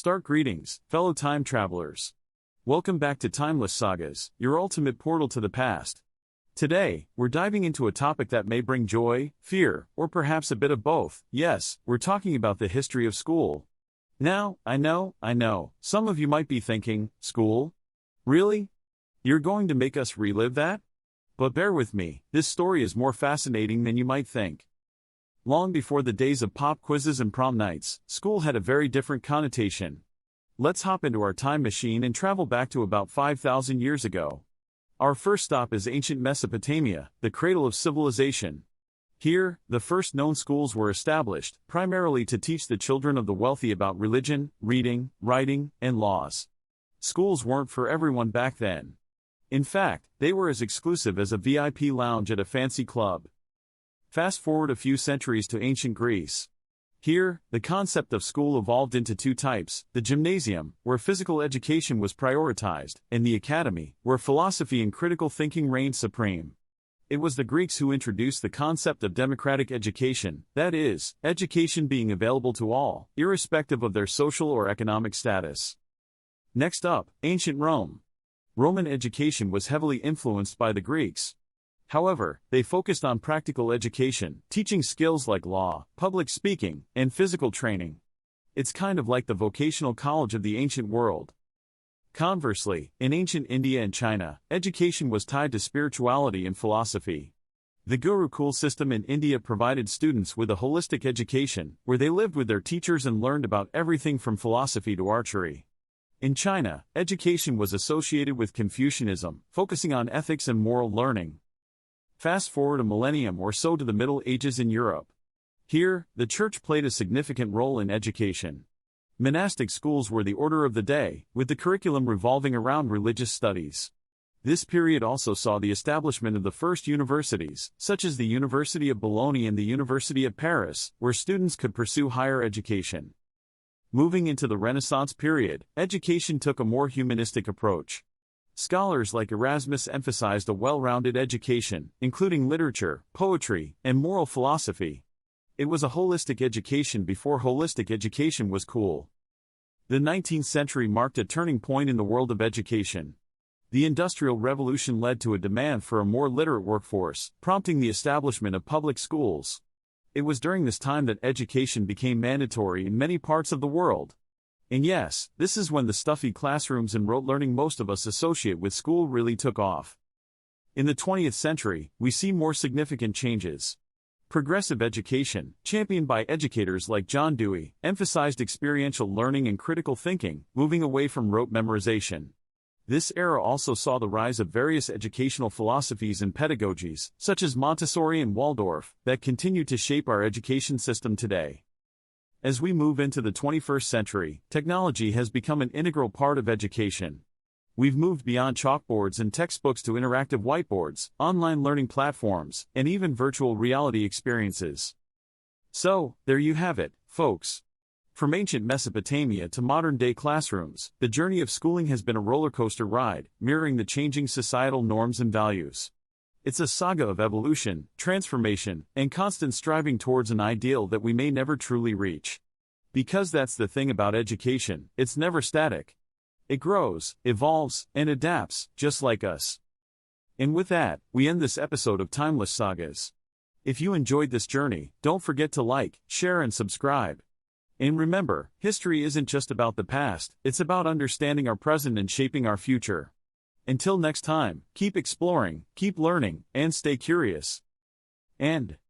Start greetings, fellow time travelers. Welcome back to Timeless Sagas, your ultimate portal to the past. Today, we're diving into a topic that may bring joy, fear, or perhaps a bit of both. Yes, we're talking about the history of school. Now, I know, some of you might be thinking, school? Really? You're going to make us relive that? But bear with me, this story is more fascinating than you might think. Long before the days of pop quizzes and prom nights, school had a very different connotation. Let's hop into our time machine and travel back to about 5,000 years ago. Our first stop is ancient Mesopotamia, the cradle of civilization. Here, the first known schools were established, primarily to teach the children of the wealthy about religion, reading, writing, and laws. Schools weren't for everyone back then. In fact, they were as exclusive as a VIP lounge at a fancy club. Fast forward a few centuries to ancient Greece. Here, the concept of school evolved into two types: the gymnasium, where physical education was prioritized, and the academy, where philosophy and critical thinking reigned supreme. It was the Greeks who introduced the concept of democratic education, that is, education being available to all, irrespective of their social or economic status. Next up, ancient Rome. Roman education was heavily influenced by the Greeks. However, they focused on practical education, teaching skills like law, public speaking, and physical training. It's kind of like the vocational college of the ancient world. Conversely, in ancient India and China, education was tied to spirituality and philosophy. The Gurukul system in India provided students with a holistic education, where they lived with their teachers and learned about everything from philosophy to archery. In China, education was associated with Confucianism, focusing on ethics and moral learning. Fast forward a millennium or so to the Middle Ages in Europe. Here, the church played a significant role in education. Monastic schools were the order of the day, with the curriculum revolving around religious studies. This period also saw the establishment of the first universities, such as the University of Bologna and the University of Paris, where students could pursue higher education. Moving into the Renaissance period, education took a more humanistic approach. Scholars like Erasmus emphasized a well-rounded education, including literature, poetry, and moral philosophy. It was a holistic education before holistic education was cool. The 19th century marked a turning point in the world of education. The Industrial Revolution led to a demand for a more literate workforce, prompting the establishment of public schools. It was during this time that education became mandatory in many parts of the world. And yes, this is when the stuffy classrooms and rote learning most of us associate with school really took off. In the 20th century, we see more significant changes. Progressive education, championed by educators like John Dewey, emphasized experiential learning and critical thinking, moving away from rote memorization. This era also saw the rise of various educational philosophies and pedagogies, such as Montessori and Waldorf, that continue to shape our education system today. As we move into the 21st century, technology has become an integral part of education. We've moved beyond chalkboards and textbooks to interactive whiteboards, online learning platforms, and even virtual reality experiences. So, there you have it, folks. From ancient Mesopotamia to modern-day classrooms, the journey of schooling has been a roller coaster ride, mirroring the changing societal norms and values. It's a saga of evolution, transformation, and constant striving towards an ideal that we may never truly reach. Because that's the thing about education, it's never static. It grows, evolves, and adapts, just like us. And with that, we end this episode of Timeless Sagas. If you enjoyed this journey, don't forget to like, share, and subscribe. And remember, history isn't just about the past, it's about understanding our present and shaping our future. Until next time, keep exploring, keep learning, and stay curious. And